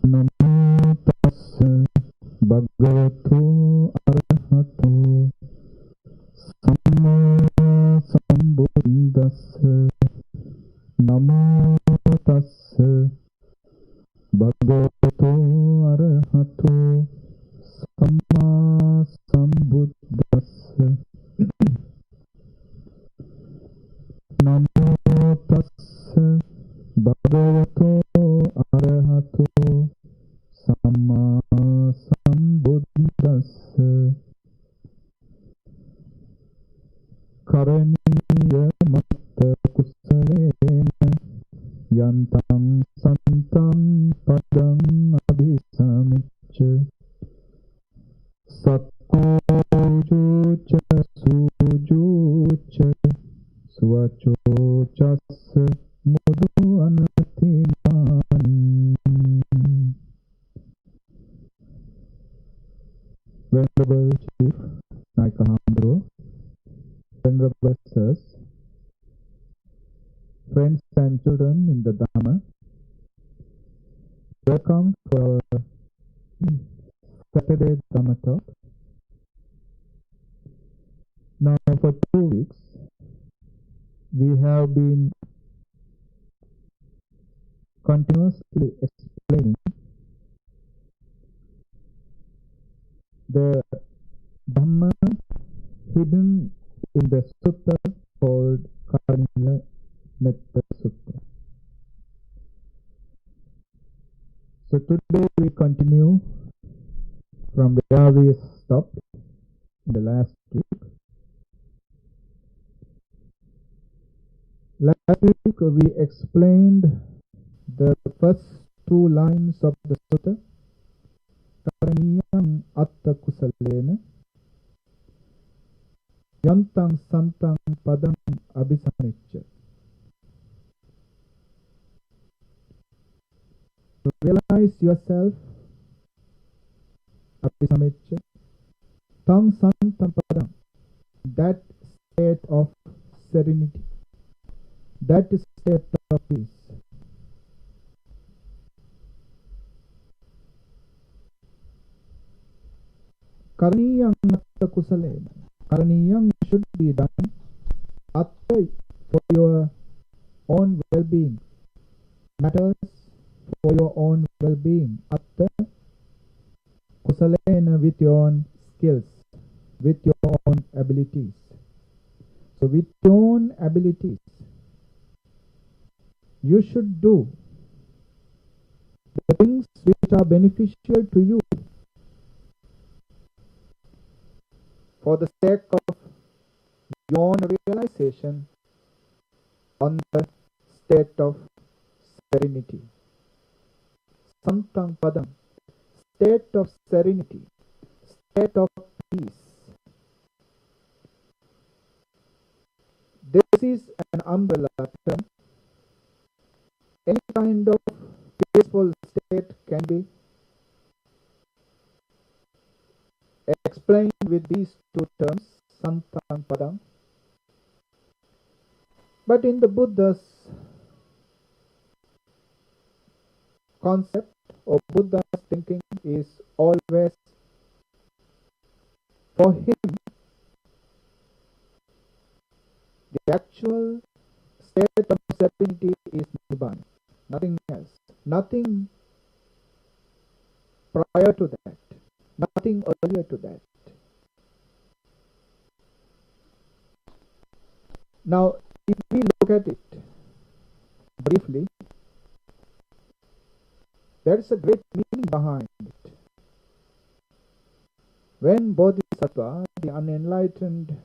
Namo tassa bhagavato arahato samma sambuddhassa. Namo tassa bhagavato arahato samma sambuddhassa. Namo tassa bhagavato arahato samma sambuddhassa. Karaniya Metta kusalena yantam santam padam abhisamicca sattvajuca sujuca suvacho chassa mudu anatimani. Venerable Chief Naika Hamdro, Venerable Sirs, friends and children in the Dhamma, welcome to our Saturday Dhamma talk. Now for 2 weeks, we have been continuously explaining the Dhamma hidden in the Sutta called Karaniya Metta Sutta. So today we continue from where we stopped in the last week. Last week we explained the first 2 lines of the Sutta. Karaniyam atta kusalena yantang santang padam abhisamicca. To realize yourself, abhisamicca, tam santam padam, that state of serenity, that state of peace. Karaniyam atta kusalena. Karaniyam should be done atta for your own well-being, matters for your own well-being. Atta kusalena, with your own skills, with your own abilities. So with your own abilities, you should do the things which are beneficial to you for the sake of your own realization on the state of serenity. Santang padam, state of serenity, state of peace. This is an umbrella term. Any kind of peaceful state can be explained with these 2 terms, Santang Padam. But in the Buddha's concept or Buddha's thinking is always, for him, the actual state of serenity is Nibbana, nothing else, nothing prior to that, nothing earlier to that. Now, if we look at it briefly, there is a great meaning behind it. When Bodhisattva, the unenlightened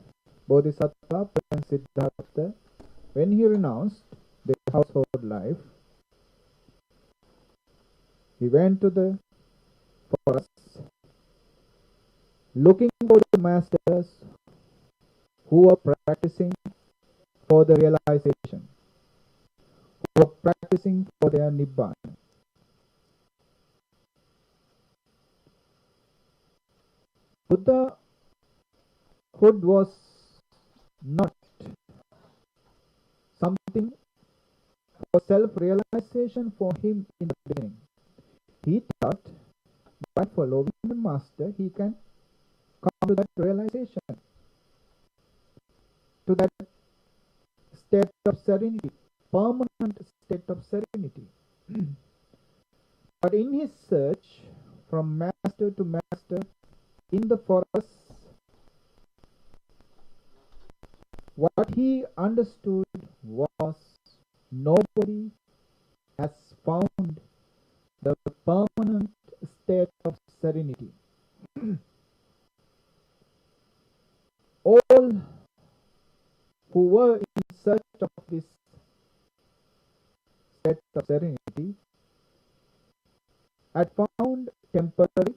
Bodhisattva, Prince Siddhartha, when he renounced the household life, he went to the forest looking for the masters who were practicing for the realization, who were practicing for their Nibbana. Buddhahood was not something for self-realization for him in the beginning. He thought by following the master he can come to that realization, to that state of serenity, permanent state of serenity. But in his search from master to master in the forest, what he understood was nobody has found the permanent state of serenity. All who were in search of this state of serenity had found temporary,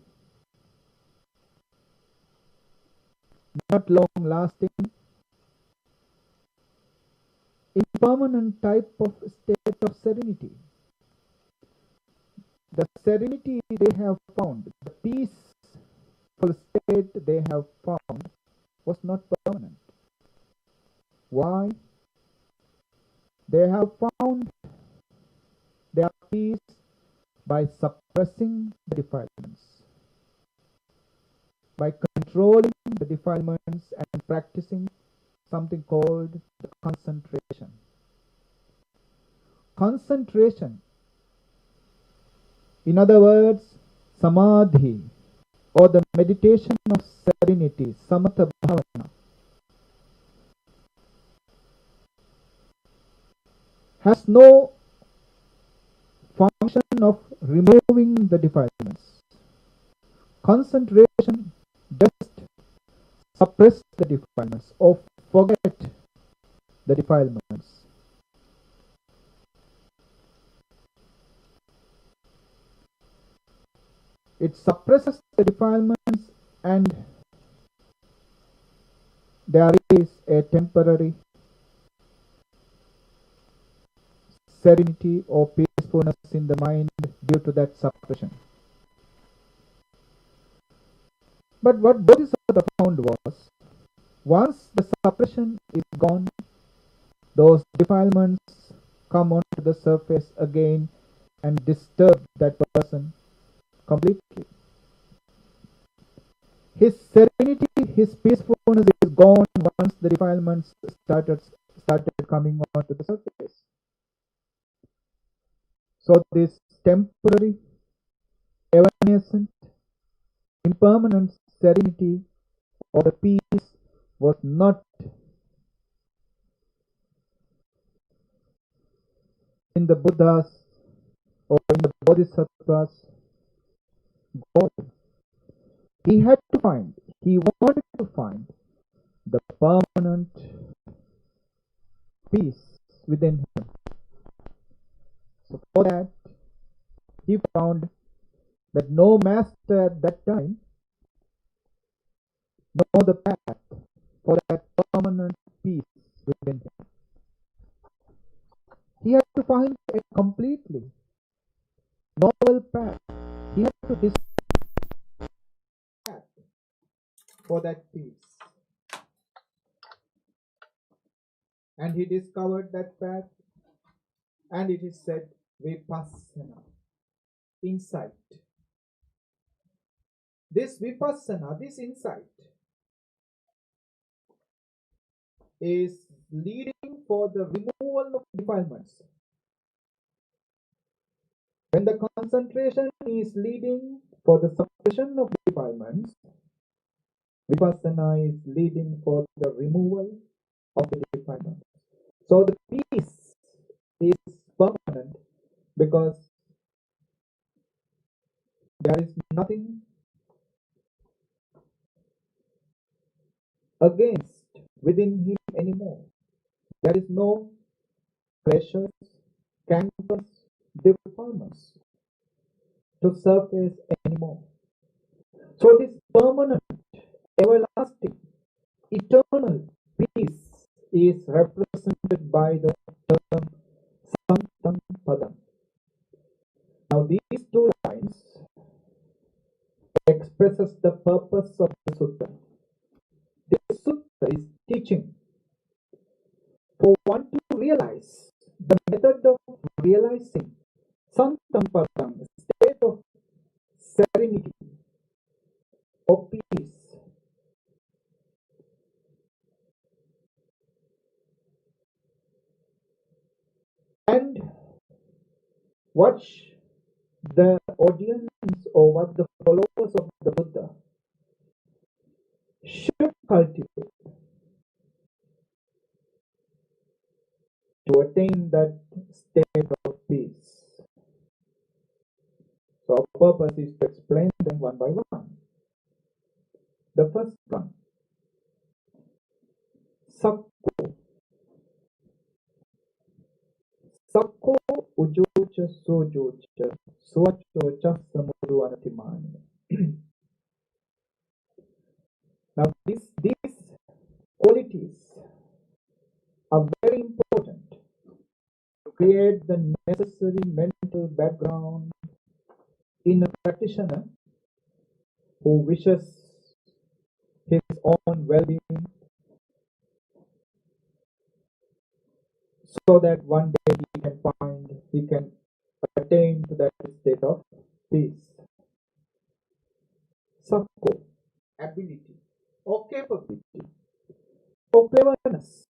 not long lasting, impermanent type of state of serenity. The serenity they have found, the peaceful state they have found was not permanent. Why? They have found their peace by suppressing the defilements, by controlling the defilements and practicing something called the concentration. Concentration, in other words, samadhi, or the meditation of serenity, samatha bhavana, has no function of removing the defilements. Concentration just suppress the defilements or forget the defilements. It suppresses the defilements, and there is a temporary serenity or peacefulness in the mind due to that suppression. But what Bodhisattva found was, once the suppression is gone, those defilements come onto the surface again and disturb that person completely. His serenity, his peacefulness is gone once the defilements started coming onto the surface. So this temporary, evanescent, impermanent serenity or the peace was not in the Buddhas or in the Bodhisattvas' goal. He wanted to find the permanent peace within him. So for that, he found that no master at that time know the path for that permanent peace within him. He had to find a completely novel path. He had to discover a path for that peace. And he discovered that path, and it is said vipassana, insight. This vipassana, this insight, is leading for the removal of defilements. When the concentration is leading for the suppression of defilements, vipassana is leading for the removal of the defilements. So the peace is permanent because there is nothing against within him anymore. There is no pressures, canvas, defilements to surface anymore. So this permanent, everlasting, eternal peace is represented by the term Santam Padam. Now these two lines expresses the purpose of the sutta. This sutta is teaching for one to realize the method of realizing Santam Padam, state of serenity, or peace. And what the audience or what the followers of the Buddha should cultivate to attain that state of peace. So our purpose is to explain them one by one. The first one, Sakko. Sakko ujucha sojucha suachocha samudu anatimani. Now these qualities are very important to create the necessary mental background in a practitioner who wishes his own well-being, so that one day he can attain to that state of peace. Sakko, ability or capability or cleverness.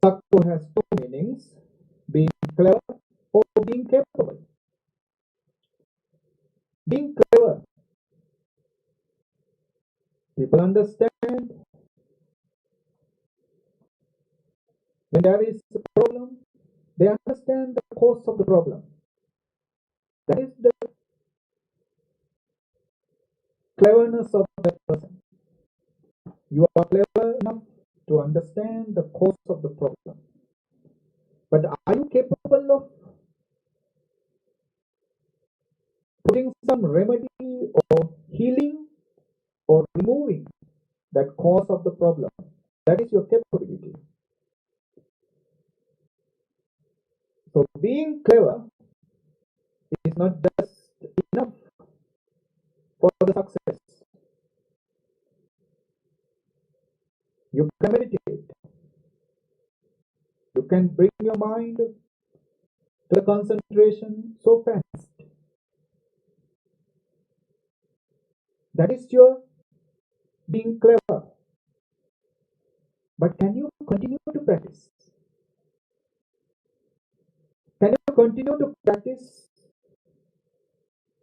Sakko has two meanings: being clever or being capable. Being clever, people understand when there is a problem, they understand the cause of the problem. That is the cleverness of that person. You are clever enough to understand the cause of the problem. But are you capable of putting some remedy or healing or removing that cause of the problem? That is your capability. So being clever is not just enough for the success. You can meditate. You can bring your mind to the concentration so fast. That is your being clever. But can you continue to practice? Can you continue to practice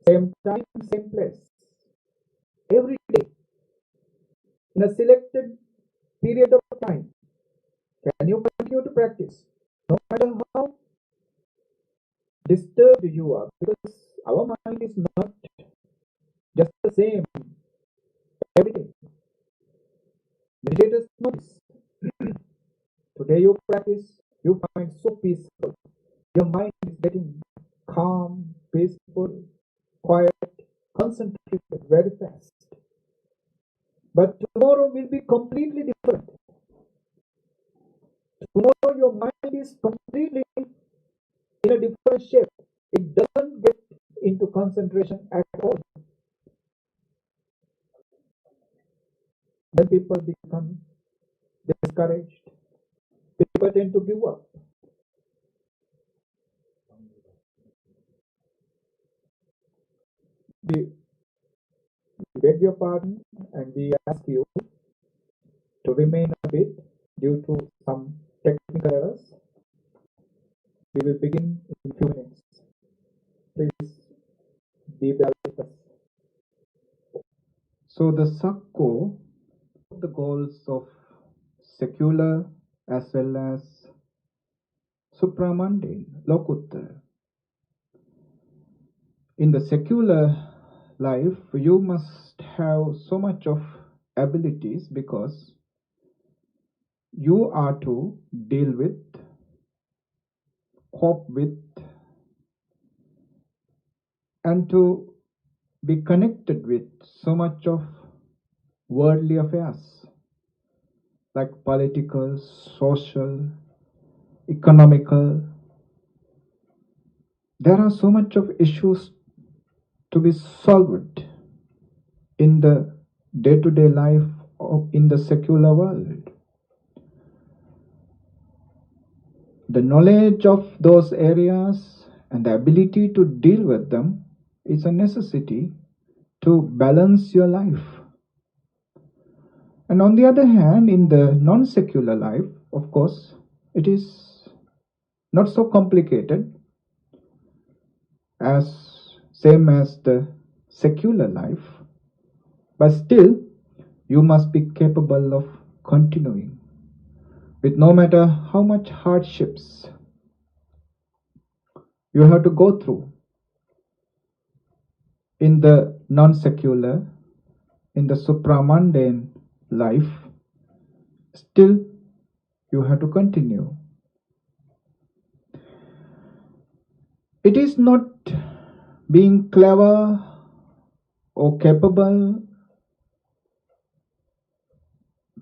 same time, same place, every day, in a selected period of time? Can you continue to practice? No matter how disturbed you are, because our mind is not just the same every day. Meditators know this. Today you practice, you find so peaceful. Your mind is getting calm, peaceful, quiet, concentrated very fast. But tomorrow will be completely different. Tomorrow your mind is completely in a different shape. It doesn't get into concentration at all. Then people become discouraged. People tend to give up. We beg your pardon and we ask you to remain a bit due to some technical errors. We will begin in a few minutes. Please be there with us. So the Sakko, the goals of secular as well as supramundane, Lokuttara. In the secular life, you must have so much of abilities because you are to deal with, cope with, and to be connected with so much of worldly affairs like political, social, economical. There are so much of issues to be solved in the day-to-day life in the secular world. The knowledge of those areas and the ability to deal with them It's a necessity to balance your life. And on the other hand, in the non-secular life, of course, it is not so complicated as same as the secular life, but still you must be capable of continuing with no matter how much hardships you have to go through in the non-secular, in the supramundane life, still you have to continue. It is not being clever or capable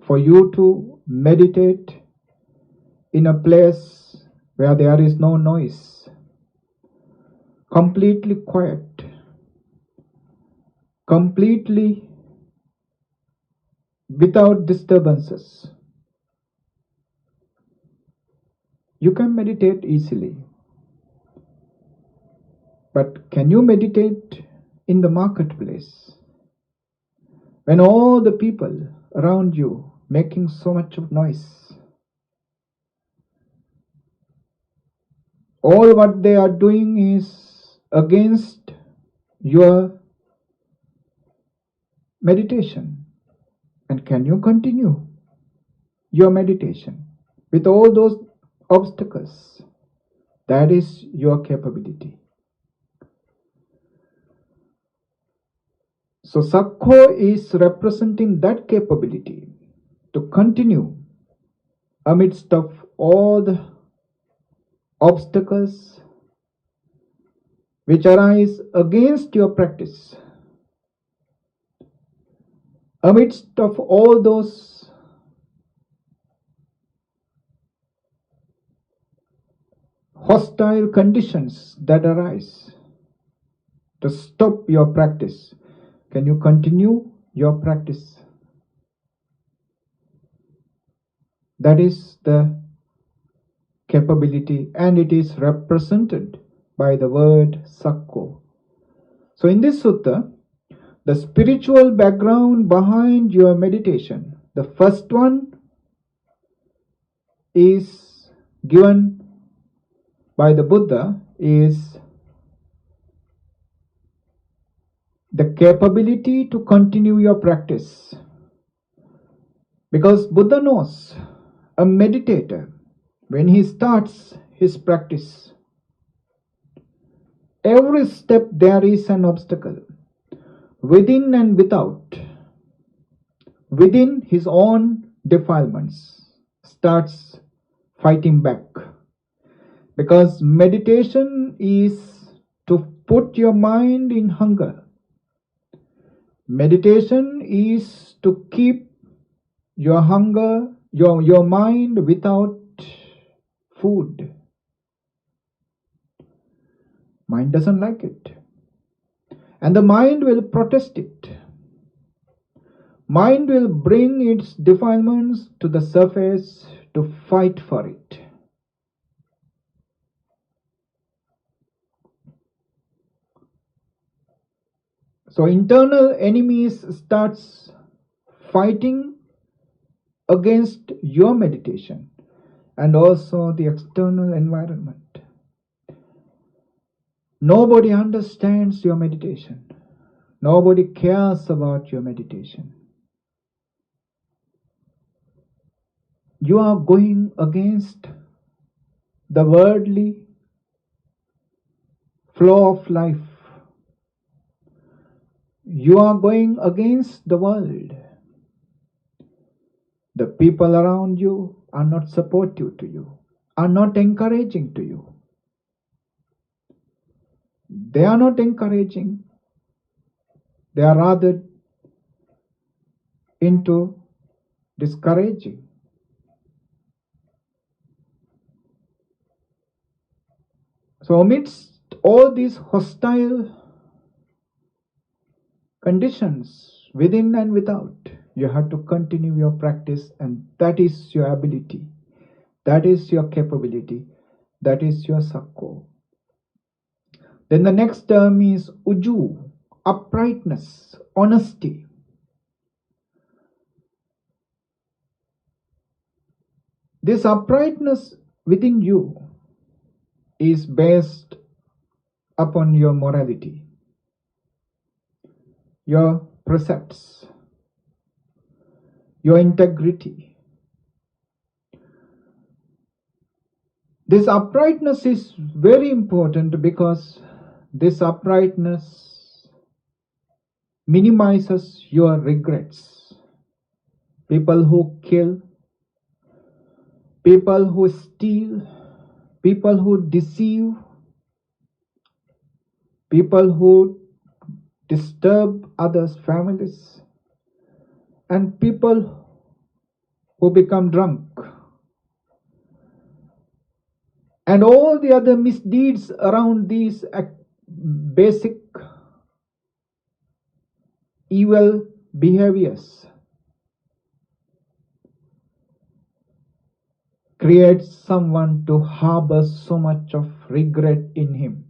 for you to meditate in a place where there is no noise, completely quiet, completely without disturbances. You can meditate easily. But can you meditate in the marketplace when all the people around you making so much of noise? All what they are doing is against your meditation. And can you continue your meditation with all those obstacles? That is your capability. So Sakho is representing that capability to continue amidst of all the obstacles which arise against your practice, amidst of all those hostile conditions that arise to stop your practice. Can you continue your practice? That is the capability, and it is represented by the word Sakko. So in this sutta, the spiritual background behind your meditation, the first one is given by the Buddha, is the capability to continue your practice. Because Buddha knows a meditator, when he starts his practice, every step there is an obstacle, within and without, within his own defilements, starts fighting back. Because meditation is to put your mind in hunger. Meditation is to keep your hunger, your mind without food. Mind doesn't like it. And the mind will protest it. Mind will bring its defilements to the surface to fight for it. So internal enemies starts fighting against your meditation and also the external environment. Nobody understands your meditation. Nobody cares about your meditation. You are going against the worldly flow of life. You are going against the world. The people around you are not supportive to you, are not encouraging to you. They are not encouraging. They are rather into discouraging. So amidst all these hostile conditions within and without, you have to continue your practice, and that is your ability. That is your capability. That is your sakko. Then the next term is uju, uprightness, honesty. This uprightness within you is based upon your morality, your precepts, your integrity. This uprightness is very important because this uprightness minimizes your regrets. People who kill, people who steal, people who deceive, people who disturb others' families, and people who become drunk, and all the other misdeeds around these basic evil behaviors creates someone to harbor so much of regret in him.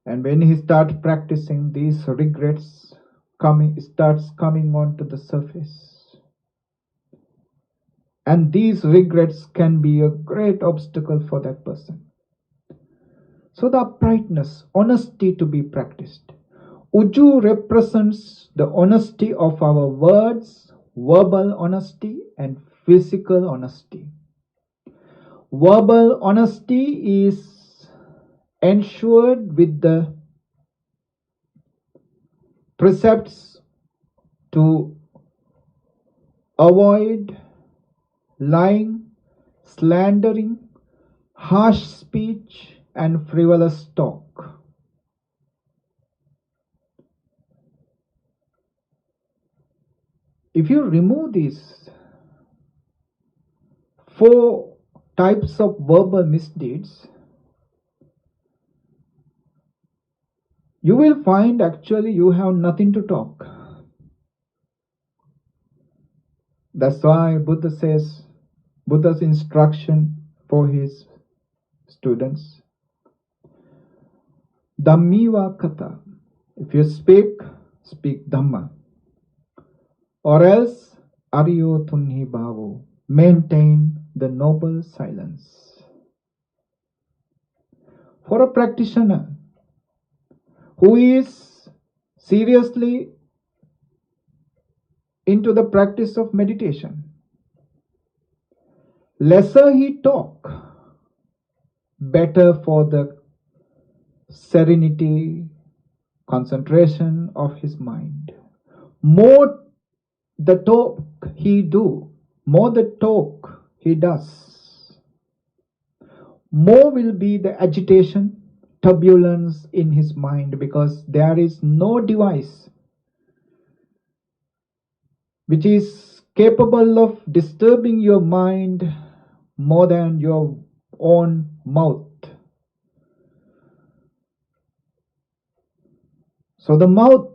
And when he starts practicing, these regrets starts coming onto the surface. And these regrets can be a great obstacle for that person. So the uprightness, honesty to be practiced. Uju represents the honesty of our words, verbal honesty and physical honesty. Verbal honesty is ensured with the precepts to avoid lying, slandering, harsh speech, and frivolous talk. If you remove these 4 types of verbal misdeeds, you will find actually you have nothing to talk. That's why Buddha says, Buddha's instruction for his students, Dhammiva Kata. If you speak, speak Dhamma. Or else, Aryo Tunhi Bhavo. Maintain the noble silence. For a practitioner who is seriously into the practice of meditation, lesser he talk, better for the serenity, concentration of his mind. More the talk he do, more the talk he does, more will be the agitation, turbulence in his mind, because there is no device which is capable of disturbing your mind more than your own mouth. So the mouth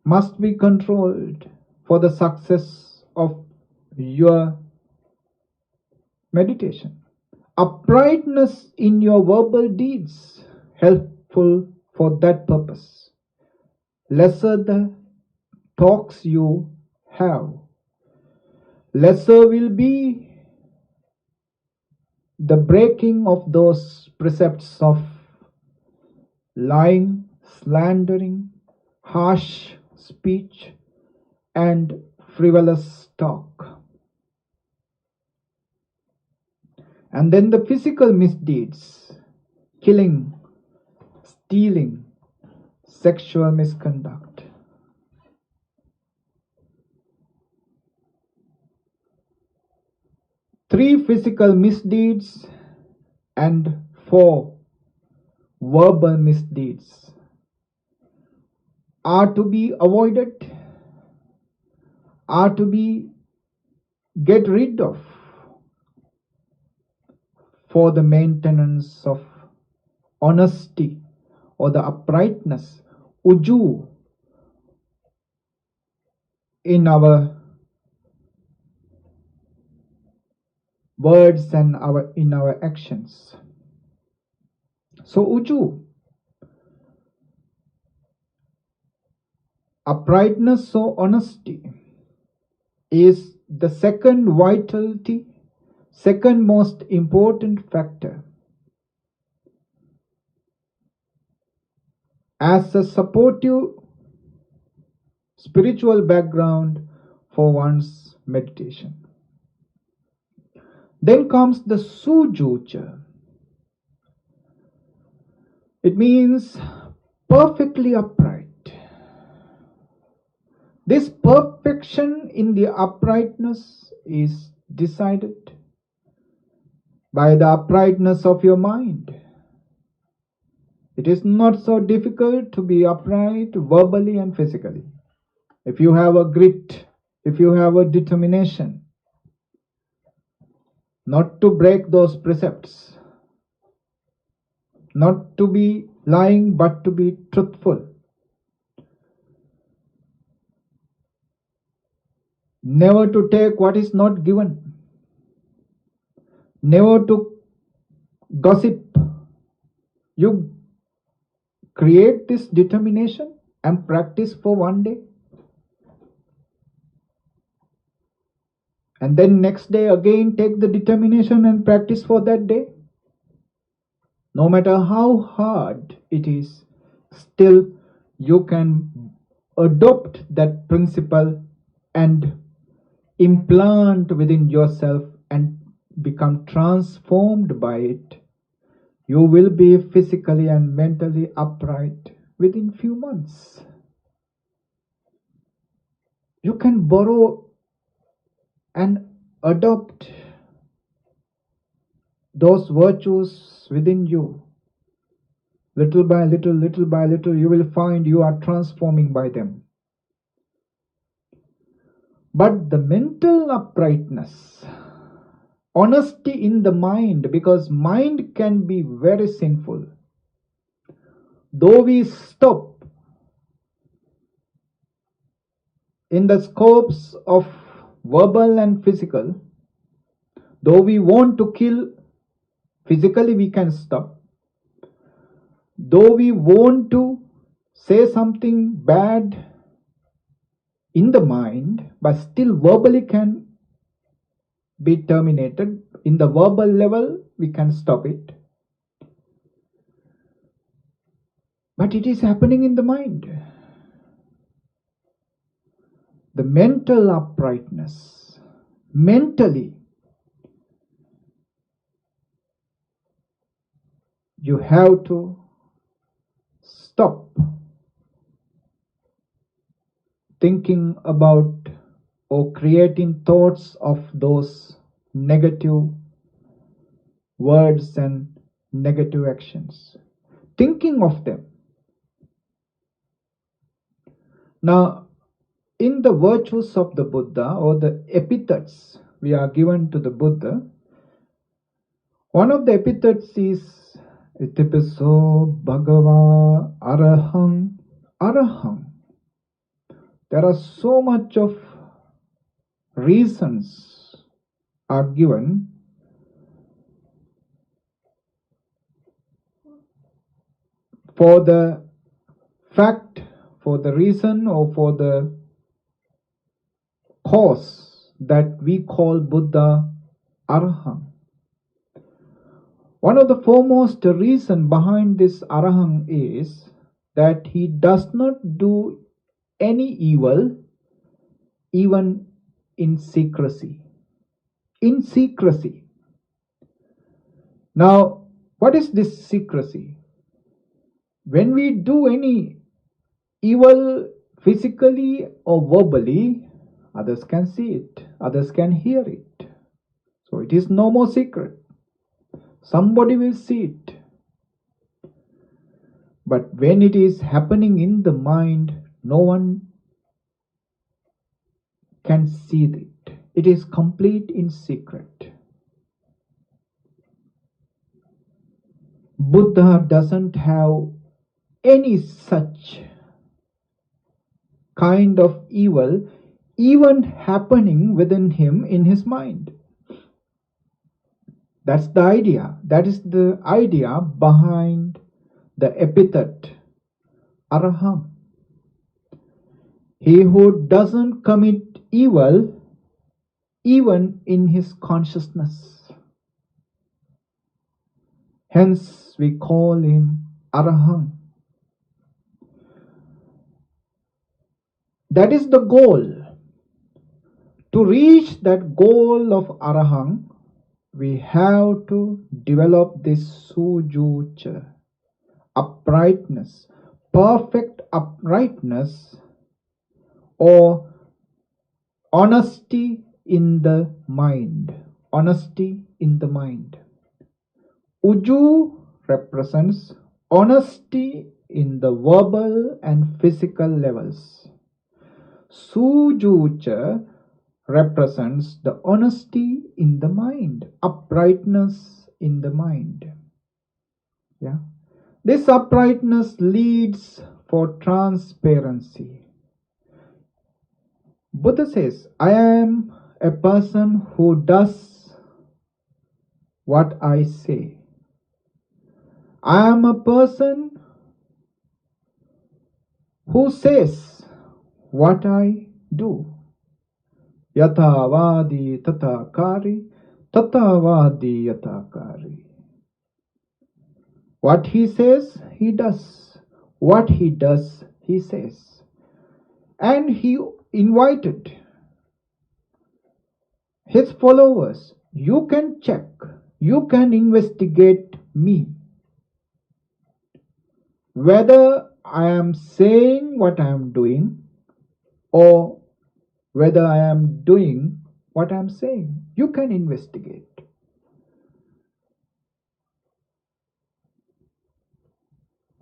must be controlled for the success of your meditation. Uprightness in your verbal deeds helpful for that purpose. Lesser the talks you have, lesser will be the breaking of those precepts of lying, slandering, harsh speech, and frivolous talk. And then the physical misdeeds, killing, stealing, sexual misconduct. Three physical misdeeds and 4 verbal misdeeds are to be avoided, are to be get rid of for the maintenance of honesty or the uprightness, uju, in our words and in our actions. So Uju, uprightness or honesty is the second vitality, second most important factor as a supportive spiritual background for one's meditation. Then comes the sujucha. It means perfectly upright. This perfection in the uprightness is decided by the uprightness of your mind. It is not so difficult to be upright verbally and physically. If you have a grit, if you have a determination not to break those precepts, not to be lying but to be truthful, never to take what is not given, never to gossip, you create this determination and practice for one day, and then next day again take the determination and practice for that day. No matter how hard it is, still you can adopt that principle and implant within yourself and become transformed by it. You will be physically and mentally upright within few months. You can borrow and adopt those virtues within you. Little by little, you will find you are transforming by them. But the mental uprightness, honesty in the mind, because mind can be very sinful. Though we stop in the scopes of verbal and physical, though we want to kill physically, we can stop. Though we want to say something bad in the mind, but still verbally can be terminated. In the verbal level, we can stop it. But it is happening in the mind. The mental uprightness, mentally, you have to stop thinking about or creating thoughts of those negative words and negative actions. Thinking of them. Now, in the virtues of the Buddha, or the epithets we are given to the Buddha, one of the epithets is Itipiso Bhagava Araham Araham. There are so much of reasons are given for the fact, for the reason, or for the cause that we call Buddha Araham. One of the foremost reason behind this Araham is that he does not do any evil, even in secrecy. In secrecy. Now, what is this secrecy? When we do any evil physically or verbally, others can see it, others can hear it. So it is no more secret. Somebody will see it. But when it is happening in the mind, no one can see it. It is complete in secret. Buddha doesn't have any such kind of evil even happening within him in his mind. That's the idea. That is the idea behind the epithet Arahant. He who doesn't commit evil even in his consciousness. Hence we call him Arahant. That is the goal. To reach that goal of Arahant, we have to develop this sujucha, uprightness, perfect uprightness, or honesty in the mind. Honesty in the mind. Uju represents honesty in the verbal and physical levels. Sujucha represents the honesty in the mind, uprightness in the mind. Yeah. This uprightness leads for transparency. Buddha says, I am a person who does what I say. I am a person who says what I do. Yathavadi tathakari, tathavadi yathakari. What he says, he does. What he does, he says. And he invited his followers, you can check, you can investigate me. Whether I am saying what I am doing or whether I am doing what I am saying, you can investigate.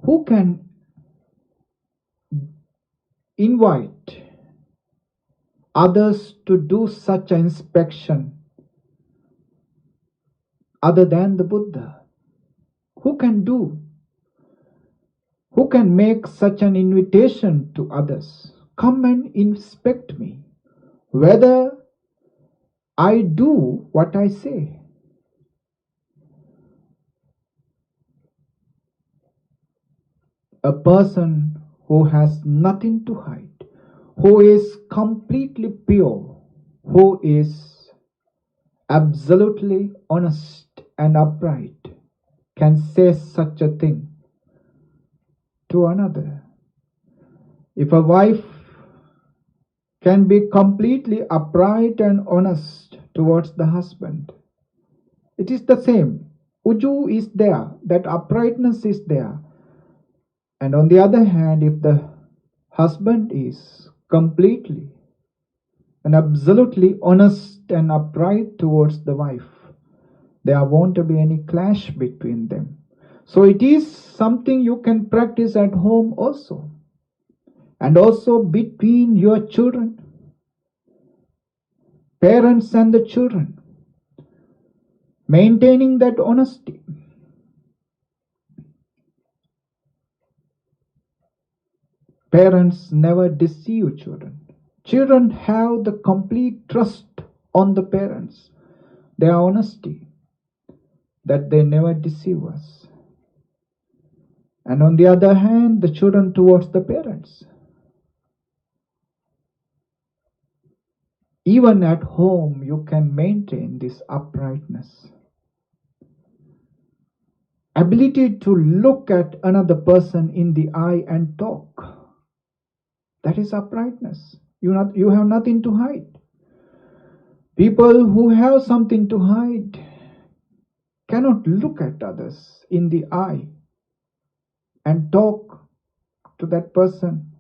Who can invite others to do such an inspection other than the Buddha? Who can do? Who can make such an invitation to others? Come and inspect me, whether I do what I say. A person who has nothing to hide, who is completely pure, who is absolutely honest and upright, can say such a thing to another. If a wife can be completely upright and honest towards the husband, it is the same. Uju is there, that uprightness is there. And on the other hand, if the husband is completely and absolutely honest and upright towards the wife, there won't be any clash between them. So it is something you can practice at home also. And also between your children, parents and the children, maintaining that honesty. Parents never deceive children. Children have the complete trust on the parents, their honesty, that they never deceive us. And on the other hand, the children towards the parents. Even at home, you can maintain this uprightness. Ability to look at another person in the eye and talk. That is uprightness. You have nothing to hide. People who have something to hide cannot look at others in the eye and talk to that person.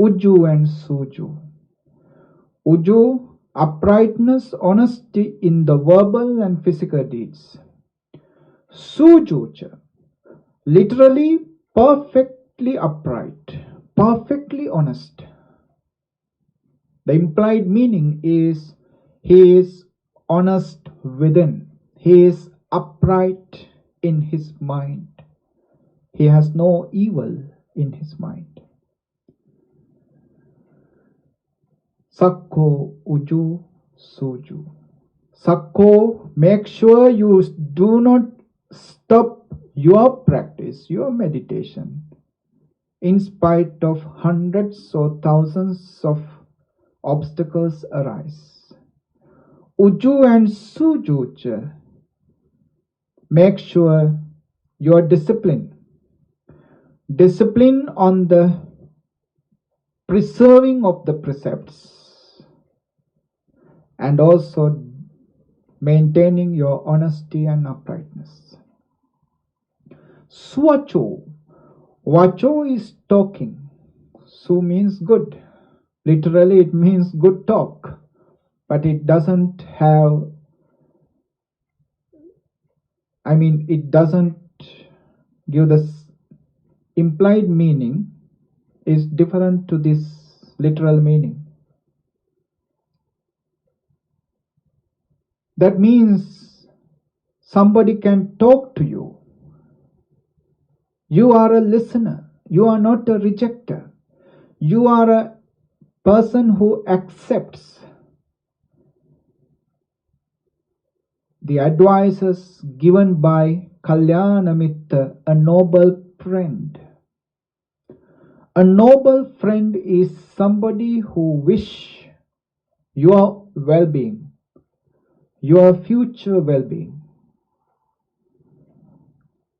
Uju and Suju. Uju, uprightness, honesty in the verbal and physical deeds. Sujucha, literally perfectly upright, perfectly honest. The implied meaning is he is honest within. He is upright in his mind. He has no evil in his mind. Sakko Uju Suju. Sakko, make sure you do not stop your practice, your meditation, in spite of hundreds or thousands of obstacles arise. Uju and sujuj, make sure your discipline on the preserving of the precepts and also maintaining your honesty and uprightness. Swacho, Vacho is talking. Su means good. Literally it means good talk. But it doesn't have, it doesn't give the implied meaning is different to this literal meaning. That means somebody can talk to you. You are a listener. You are not a rejecter. You are a person who accepts the advices given by Kalyana Mitta, a noble friend. A noble friend is somebody who wish your well-being, your future well-being.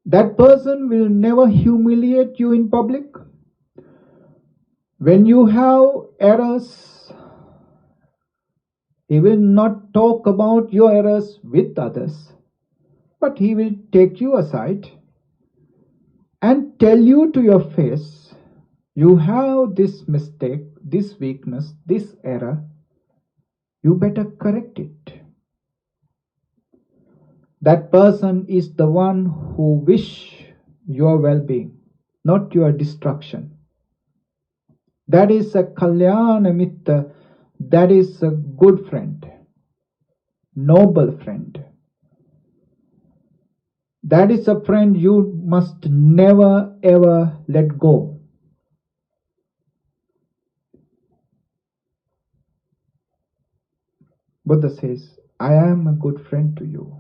That person will never humiliate you in public. When you have errors, he will not talk about your errors with others, but he will take you aside and tell you to your face, you have this mistake, this weakness, this error, you better correct it. That person is the one who wish your well-being, not your destruction. That is a Kalyana Mitta, that is a good friend, noble friend. That is a friend you must never ever let go. Buddha says, I am a good friend to you.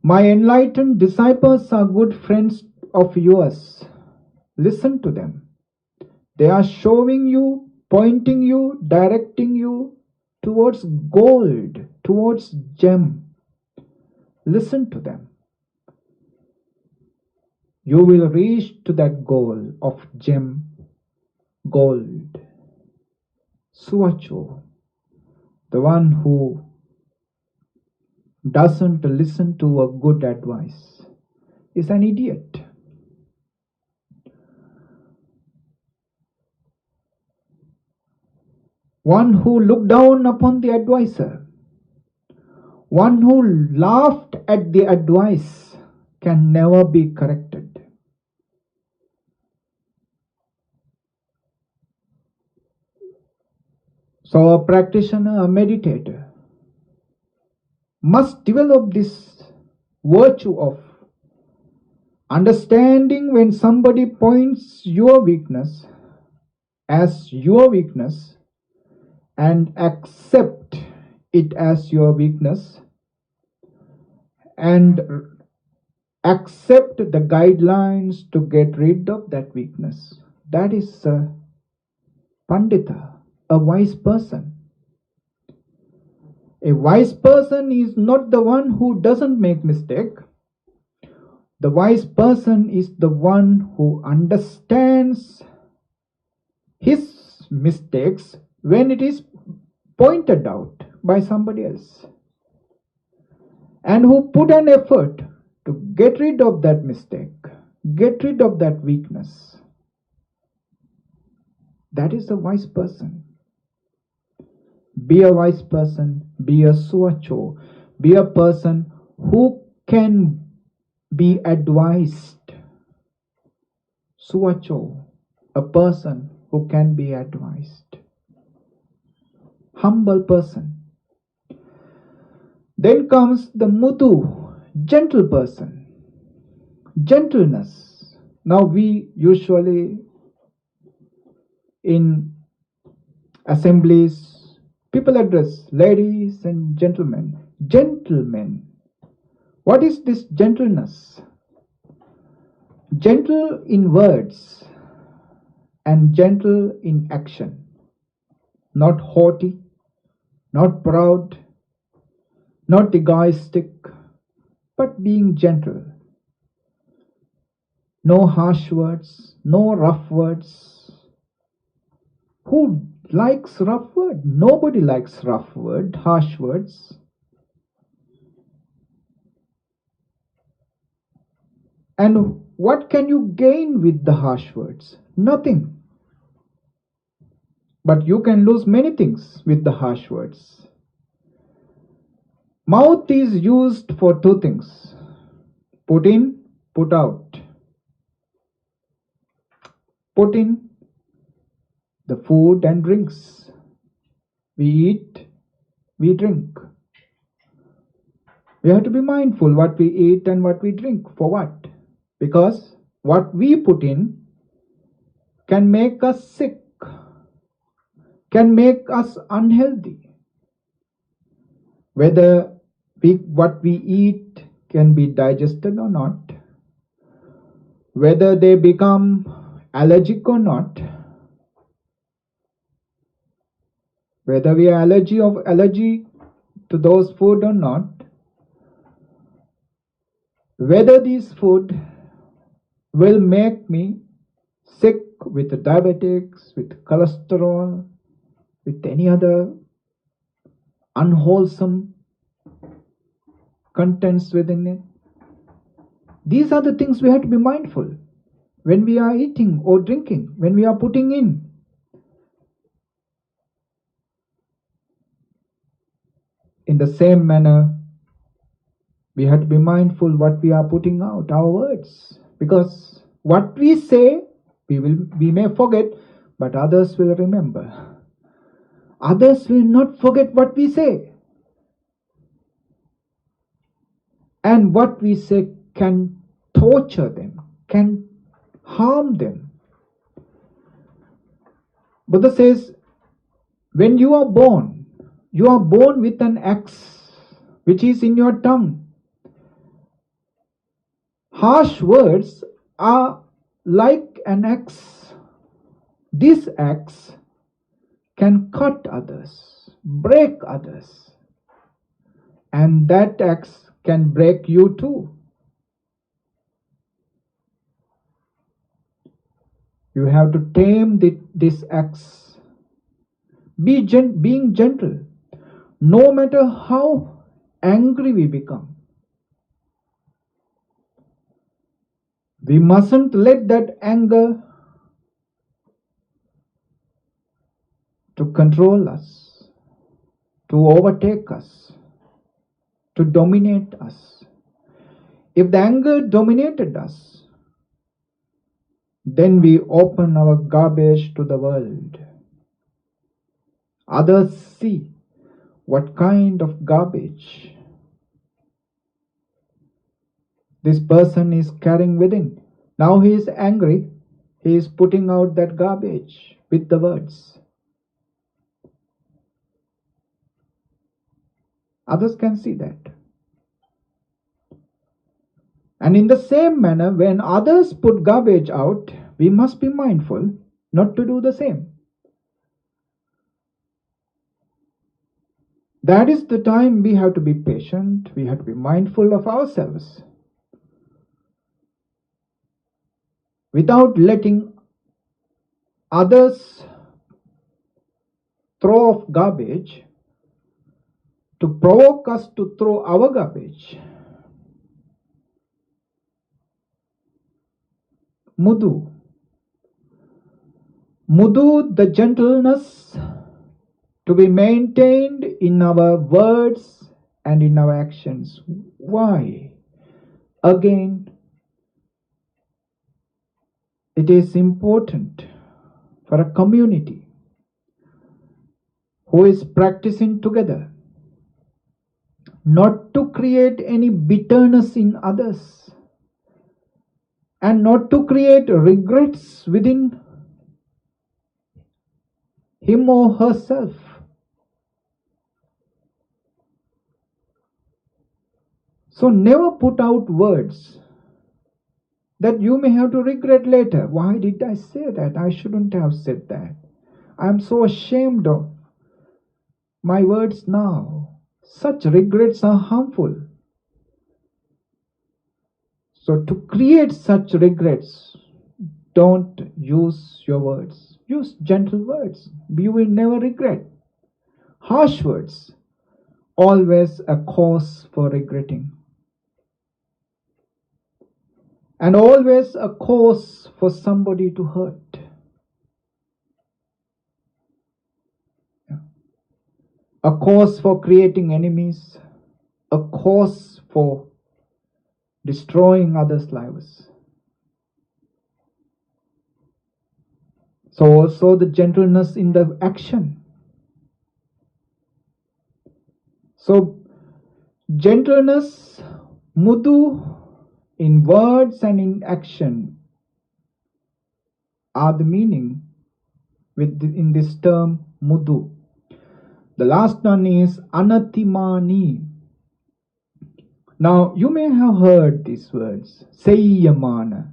My enlightened disciples are good friends of yours. Listen to them. They are showing you, pointing you, directing you towards gold, towards gem. Listen to them. You will reach to that goal of gem, gold. Suacho, the one who doesn't listen to a good advice, is an idiot. One who looked down upon the advisor, one who laughed at the advice can never be corrected. So a practitioner, a meditator, must develop this virtue of understanding when somebody points your weakness as your weakness and accept it as your weakness and accept the guidelines to get rid of that weakness. That is a Pandita, a wise person. A wise person is not the one who doesn't make mistake. The wise person is the one who understands his mistakes when it is pointed out by somebody else, and who put an effort to get rid of that mistake, get rid of that weakness. That is a wise person. Be a wise person, be a suacho, be a person who can be advised. Suacho, a person who can be advised. Humble person. Then comes the mutu, gentle person. Gentleness. Now we usually in assemblies, People address ladies and gentlemen. Gentlemen. What is this gentleness? Gentle in words and gentle in action. Not haughty, not proud, not egoistic, but being gentle. No harsh words, no rough words. Who likes rough word? Nobody likes rough word, harsh words. And what can you gain with the harsh words? Nothing. But you can lose many things with the harsh words. Mouth is used for two things. Put in, put out. Put in the food and drinks. We eat, we drink. We have to be mindful what we eat and what we drink. For what? Because what we put in can make us sick, can make us unhealthy. Whether what we eat can be digested or not, whether they become allergic or not, whether we are allergy to those food or not, whether this food will make me sick with diabetics, with cholesterol, with any other unwholesome contents within it. These are the things we have to be mindful when we are eating or drinking, when we are putting in. In the same manner, we have to be mindful what we are putting out, our words. Because what we say, we may forget, but others will remember. Others will not forget what we say. And what we say can torture them, can harm them. Buddha says, when you are born with an axe which is in your tongue. Harsh words are like an axe. This axe can cut others, break others, and that axe can break you too. You have to tame this axe. Being gentle, no matter how angry we become. We mustn't let that anger to control us, to overtake us, to dominate us. If the anger dominated us, then we open our garbage to the world. Others see what kind of garbage this person is carrying within. Now he is angry. He is putting out that garbage with the words. Others can see that. And in the same manner, when others put garbage out, we must be mindful not to do the same. That is the time we have to be patient. We have to be mindful of ourselves. Without letting others throw off garbage to provoke us to throw our garbage. Mudu, the gentleness to be maintained in our words and in our actions. Why? Again, it is important for a community who is practicing together not to create any bitterness in others and not to create regrets within him or herself. So never put out words that you may have to regret later. Why did I say that? I shouldn't have said that. I am so ashamed of my words now. Such regrets are harmful. So to create such regrets, don't use your words. Use gentle words. You will never regret. Harsh words, always a cause for regretting. And always a cause for somebody to hurt. A cause for creating enemies. A cause for destroying others' lives. So also the gentleness in the action. So gentleness, mudu, in words and in action are the meaning in this term mudu. The last one is anatimani. Now you may have heard these words, seyyamana.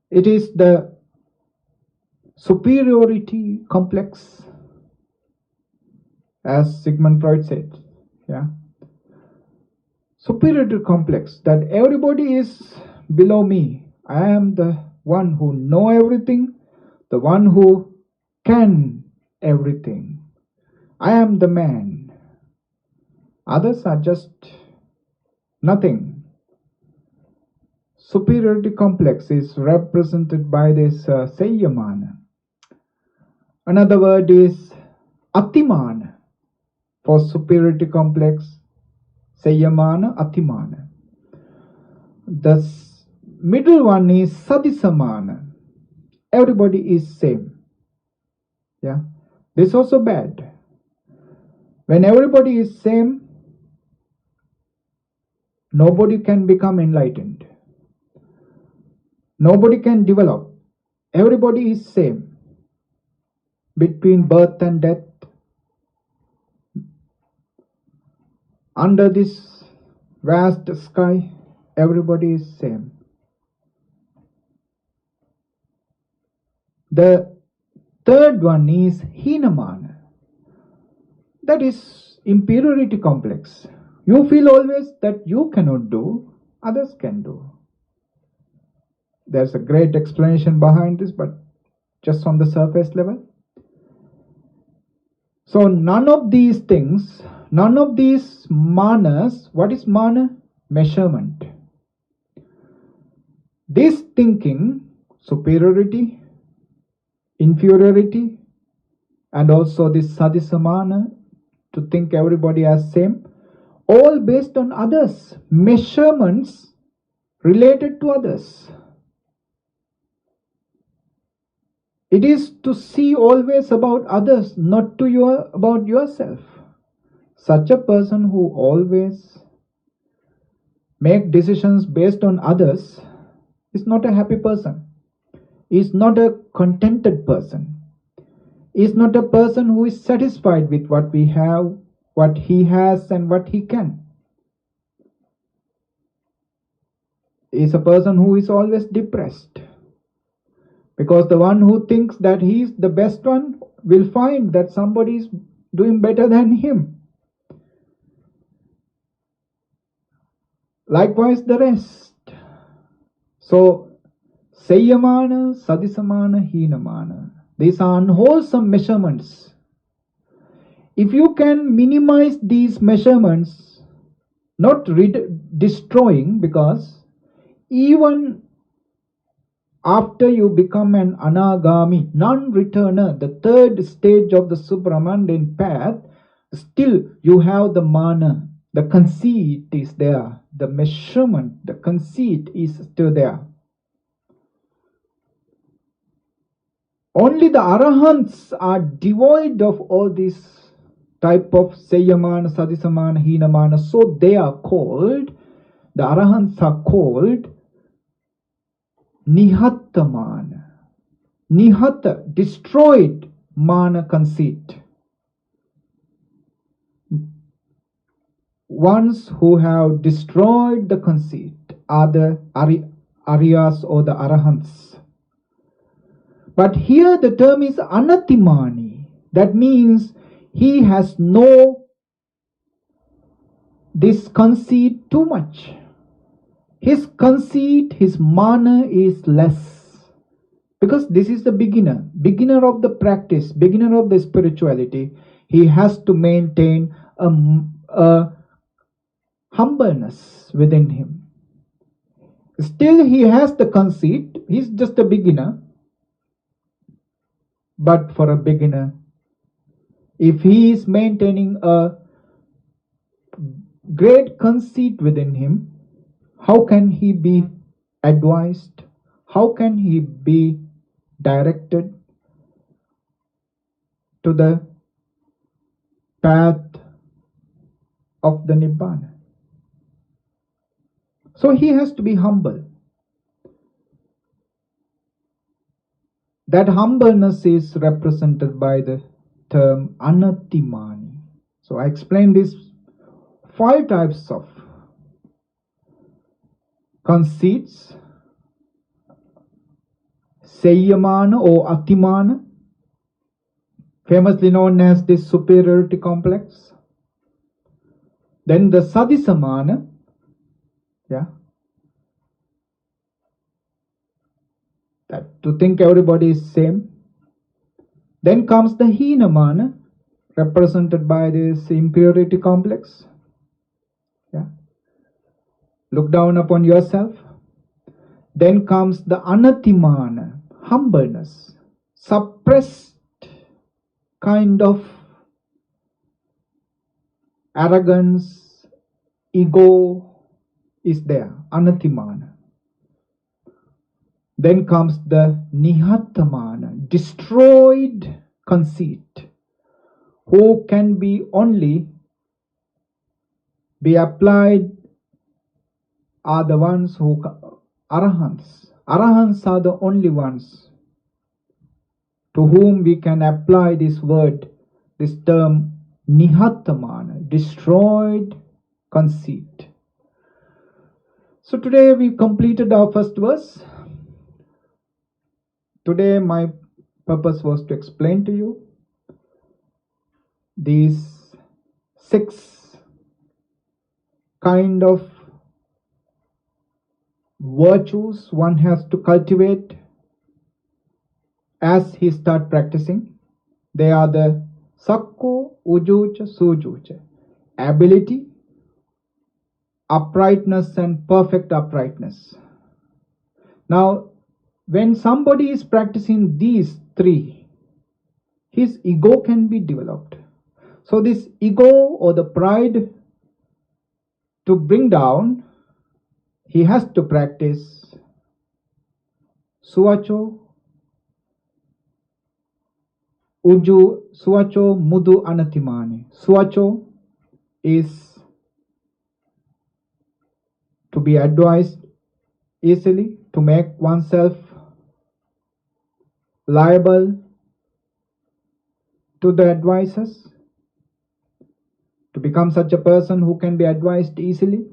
It is the superiority complex, as Sigmund Freud said. Yeah. Superiority complex, that everybody is below me. I am the one who know everything, the one who can everything. I am the man. Others are just nothing. Superiority complex is represented by this seyyamana. Another word is atimana for superiority complex. Seyyamana, atimana. The middle one is sadisamana. Everybody is same. Yeah. This is also bad. When everybody is same, nobody can become enlightened. Nobody can develop. Everybody is same. Between birth and death, under this vast sky, everybody is same. The third one is hinamana. That is inferiority complex. You feel always that you cannot do, others can do. There's a great explanation behind this, but just on the surface level. So none of these things, none of these manas, what is mana? Measurement. This thinking, superiority, inferiority, and also this sadisamana, to think everybody as same, all based on others, measurements related to others. It is to see always about others, not to about yourself. Such a person who always make decisions based on others is not a happy person, is not a contented person, is not a person who is satisfied with what we have, what he has and what he can. Is a person who is always depressed. Because the one who thinks that he is the best one will find that somebody is doing better than him. Likewise the rest. So, seyyamana, sadisamana, hinamana. These are unwholesome measurements. If you can minimize these measurements, not destroying, because even after you become an anagami, non-returner, the third stage of the Subramanian path, still you have the mana, the conceit is there, the measurement, the conceit is still there. Only the arahants are devoid of all these type of seyyamana, sadisamana, hinamana, so they are called, the arahants are called nihattamana. Nihata, destroyed mana conceit. ones who have destroyed the conceit are the Aryas or the Arahants. But here the term is anatimani. That means he has no this conceit too much. His conceit, his mana is less. Because this is the beginner of the practice, beginner of the spirituality. He has to maintain a humbleness within him. Still he has the conceit, he's just a beginner. But for a beginner, if he is maintaining a great conceit within him, how can he be advised? How can he be directed to the path of the Nibbana? So he has to be humble. That humbleness is represented by the term anatimani. So I explained these 5 types of conceits: Sayyamana or Atimana, famously known as the superiority complex. Then the Sadisamana, that to think everybody is same. Then comes the Heenamana, represented by this inferiority complex. Look down upon yourself. Then comes the Anatimana, humbleness, suppressed kind of arrogance, ego is there, Anatimana. Then comes the Nihatamana, destroyed conceit, who can be only be applied are the ones who Arahants. Arahants are the only ones to whom we can apply this word, this term Nihatamana, destroyed conceit. So today we completed our first verse. Today my purpose was to explain to you these 6 kind of virtues one has to cultivate as he start practicing. They are the Sakko, Ujucha, Sujucha. Ability, uprightness and perfect uprightness. Now, when somebody is practicing these 3, his ego can be developed. So this ego or the pride to bring down, he has to practice Suvacho, Uju, Suvacho, Mudu, Anatimani. Suvacho is to be advised easily, to make oneself liable to the advisors, to become such a person who can be advised easily.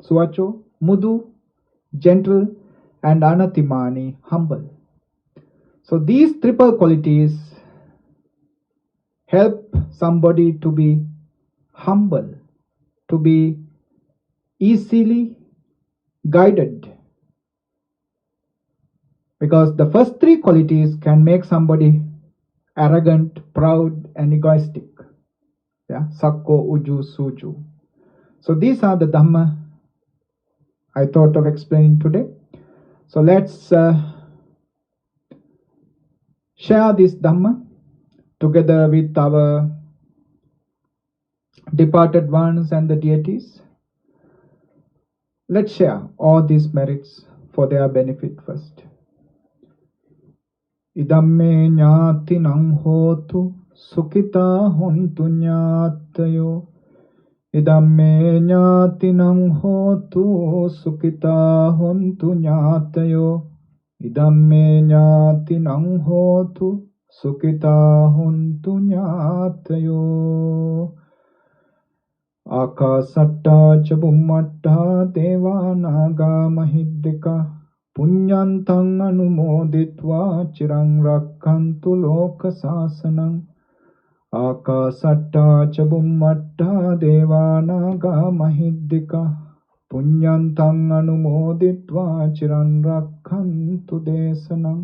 Suvacho, Mudu, gentle, and Anatimani, humble. So these triple qualities help somebody to be humble, to be easily guided. Because the first 3 qualities can make somebody arrogant, proud, and egoistic. Sakko, Uju, Suju. So these are the Dhamma I thought of explaining today. So let's share this Dhamma together with our departed ones and the deities. Let's share all these merits for their benefit first. Idamme ñātinam hotu sukita hontu ñātayo. Idamme ñātinam hotu sukita hontu ñātayo. Idamme ñātinam hotu sukita hontu ñātayo. Akasatta ca bummatta devanaga mahiddika punyantang anumoditva chirang rakkantu loka sasanang. Akasatta ca bummatta devanaga mahiddika punyantang anumoditva chirang rakkantu desanang.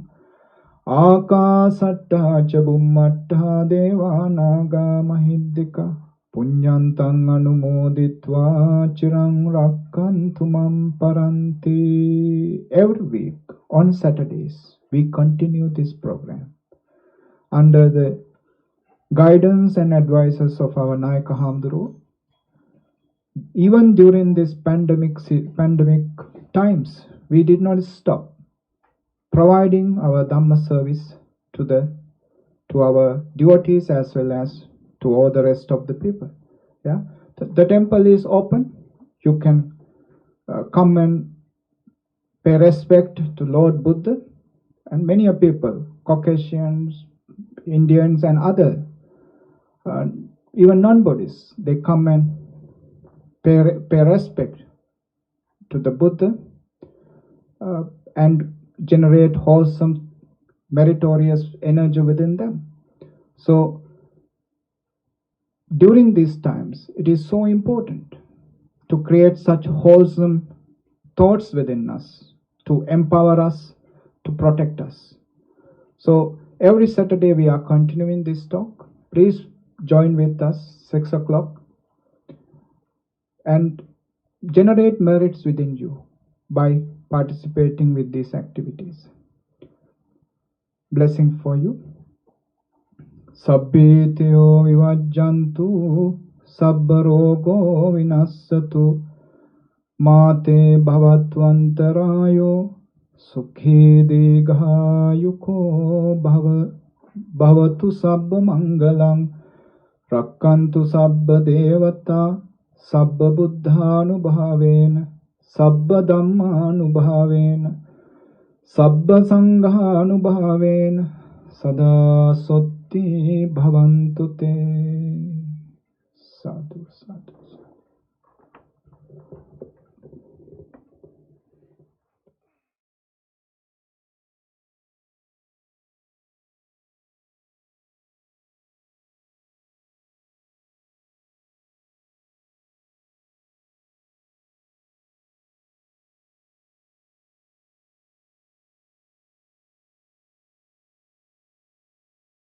Akasatta ca bummatta devanaga mahiddika punyantang anumoditva chirang rakkantu mam paranti. Every week on Saturdays we continue this program under the guidance and advices of our Nayaka Hamduru. Even during this pandemic times, we did not stop providing our Dhamma service to our devotees as well as to all the rest of the people. Yeah, the temple is open. You can come and pay respect to Lord Buddha, and many people, Caucasians, Indians, and other, even non-Buddhists, they come and pay respect to the Buddha and generate wholesome, meritorious energy within them. So during these times, it is so important to create such wholesome thoughts within us, to empower us, to protect us. So every Saturday we are continuing this talk. Please join with us 6 o'clock and generate merits within you by participating with these activities. Blessing for you. Sabbityo vivajjantu sabbarogo vinassatu mate bhavattvantarayo sukhi digayuko bhavatu sabba mangalam rakkantu sabba devata sabba buddhanubhavena sabba dhammanubhavena sabba sanghanubhavena sada sotti bhavantu te.